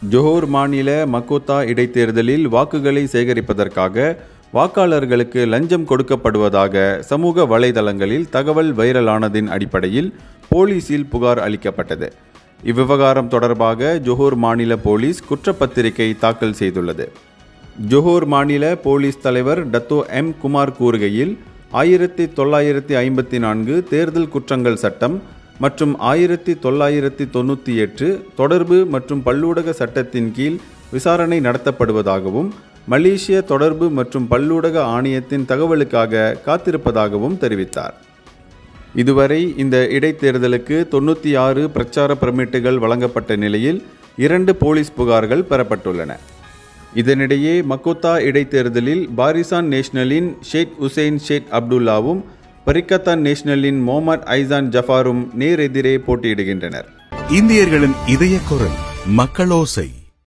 Johor மாநில Makota இடைத்தேர்தலில் வாக்குகளை சேகரிப்பதற்காக வாக்காளர்களுக்கு லஞ்சம் கொடுக்கப்படுவதாக சமூக வலைதளங்களில் தகவல் வைரலானதின் அடிப்படையில் போலீசில் புகார் அளிக்கப்பட்டது. இவ்விவகாரம் தொடர்பாக ஜோஹர் மாநில போலீஸ் குற்றப்பத்திரிகை தாக்கல் செய்துள்ளது. ஜோஹர் மாநில போலீஸ் தலைவர் டத்தோ எம். குமார் கூறுகையில் 1954 தேர்தல் குற்றங்கள் சட்டம் மற்றும் 1998 தொடர்பு மற்றும் பல்லூடக சட்டத்தின் கீழ் விசாரணை நடத்தப்படுவதாகவும் மலேசிய தொடர்பு மற்றும் பல்லூடக ஆணையத்தின் தகவலுக்காக காத்திருப்பதாகவும் தெரிவித்தார். இதுவரை இந்த இடைத்தேர்தலுக்கு 96 பிரச்சார பெர்மிட்டுகள் வழங்கப்பட்ட நிலையில் 2 போலீஸ் புகார்கள் பெறப்பட்டுள்ளன. இதனிடையே மக்கோத்தா இடைத்தேர்தலில் பாரிசான் நேஷனலின் ஷேக் உசைன் ஷேக் அப்துல்லாவும் பரிக்கத்தான் நேஷனலின் முகமது ஐசான் ஜஃபாரும் நேரெதிரே போட்டியிடுகின்றனர். இந்தியர்களின் இதய குரல் மக்களோசை.